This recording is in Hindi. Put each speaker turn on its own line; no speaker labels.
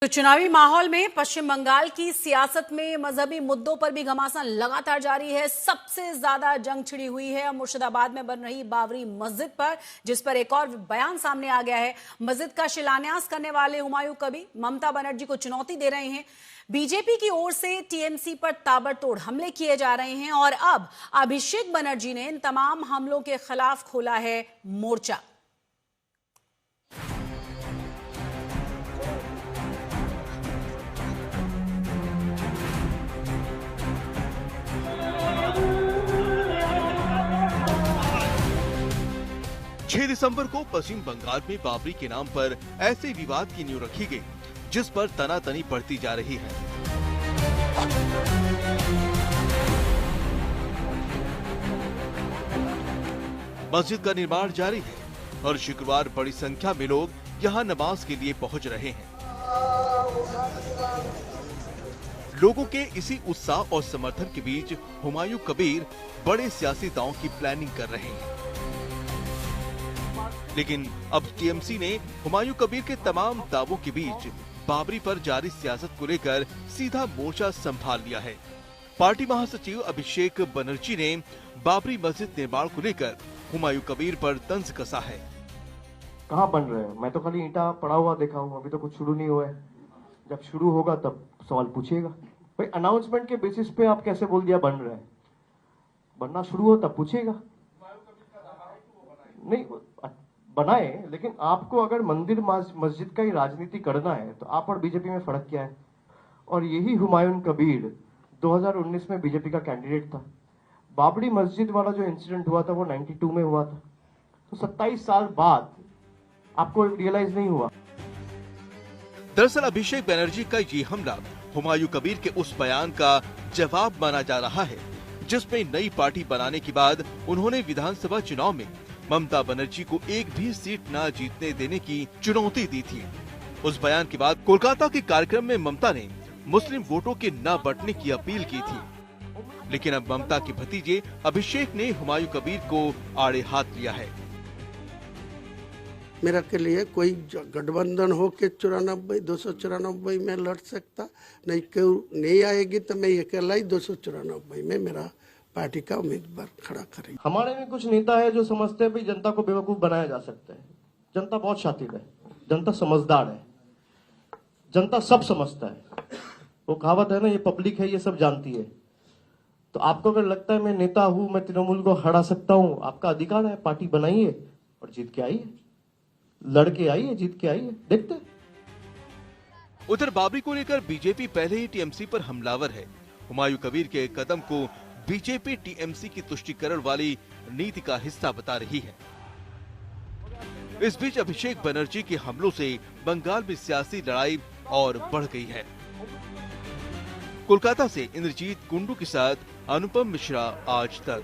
तो चुनावी माहौल में पश्चिम बंगाल की सियासत में मजहबी मुद्दों पर भी घमासान लगातार जारी है। सबसे ज्यादा जंग छिड़ी हुई है मुर्शिदाबाद में बन रही बाबरी मस्जिद पर, जिस पर एक और बयान सामने आ गया है। मस्जिद का शिलान्यास करने वाले हुमायूं कबीर ममता बनर्जी को चुनौती दे रहे हैं। बीजेपी की ओर से टीएमसी पर ताबड़तोड़ हमले किए जा रहे हैं और अब अभिषेक बनर्जी ने इन तमाम हमलों के खिलाफ खोला है मोर्चा।
दिसंबर को पश्चिम बंगाल में बाबरी के नाम पर ऐसे विवाद की नींव रखी गई, जिस पर तनातनी बढ़ती जा रही है। मस्जिद का निर्माण जारी है और शुक्रवार बड़ी संख्या में लोग यहां नमाज के लिए पहुंच रहे हैं। लोगों के इसी उत्साह और समर्थन के बीच हुमायूं कबीर बड़े सियासी दांव की प्लानिंग कर रहे हैं। लेकिन अब टीएमसी ने हुमायूं कबीर के तमाम दावों के बीच बाबरी पर जारी सियासत को लेकर सीधा मोर्चा संभाल लिया है। पार्टी महासचिव अभिषेक बनर्जी ने बाबरी मस्जिद निर्माण को लेकर हुमायूं कबीर पर तंज कसा है।
कहाँ बन रहे हैं? मैं तो खाली ईंटा पड़ा हुआ देखा हूँ, अभी तो कुछ शुरू नहीं हुआ है। जब शुरू होगा तब सवाल पूछिएगा। भाई अनाउंसमेंट के बेसिस पे आप कैसे बोल दिया बन रहे हैं? बनना शुरू हो तब पूछिएगा। नहीं बनाए, लेकिन आपको अगर मंदिर मस्जिद का ही राजनीति करना है तो आप और बीजेपी में फर्क क्या है? और यही हुमायूं कबीर 2019 में बीजेपी का कैंडिडेट था। बाबरी मस्जिद वाला जो इंसिडेंट हुआ था वो 92 में हुआ था, तो 27 साल बाद आपको रियलाइज नहीं हुआ।
दरअसल अभिषेक बनर्जी का ये हमला हुमायूं कबीर के उस बयान का जवाब माना जा रहा है, जिसमें नई पार्टी बनाने के बाद उन्होंने विधानसभा चुनाव में ममता बनर्जी को एक भी सीट न जीतने देने की चुनौती दी थी। उस बयान के बाद कोलकाता के कार्यक्रम में ममता ने मुस्लिम वोटों के न बंटने की अपील की थी। लेकिन अब ममता के भतीजे अभिषेक ने हुमायूं कबीर को आड़े हाथ लिया है।
मेरा के लिए कोई गठबंधन हो के 294 में लड़ सकता नहीं, क्यों नहीं आएगी तो मैं अकेला ही 294 में मेरा पार्टी का उम्मीदवार खड़ा करेंगे।
हमारे में कुछ नेता है जो समझते हैं भाई जनता को बेवकूफ बनाया जा सकता है। जनता बहुत शातिर है, जनता समझदार है, जनता सब समझता है। वो कहावत है ना, ये पब्लिक है, ये सब जानती है। तो आपको अगर लगता है मैं नेता हूं, मैं तृणमूल को हरा सकता हूं, आपका अधिकार है। पार्टी बनाइए और जीत के आइए, लड़के आइए, जीत के आइए, देखते।
उधर बाबरी को लेकर बीजेपी पहले ही टीएमसी पर हमलावर है। हुमायूं कबीर के कदम को बीजेपी टीएमसी की तुष्टीकरण वाली नीति का हिस्सा बता रही है। इस बीच अभिषेक बनर्जी के हमलों से बंगाल में सियासी लड़ाई और बढ़ गई है। कोलकाता से इंद्रजीत कुंडू के साथ अनुपम मिश्रा, आज तक।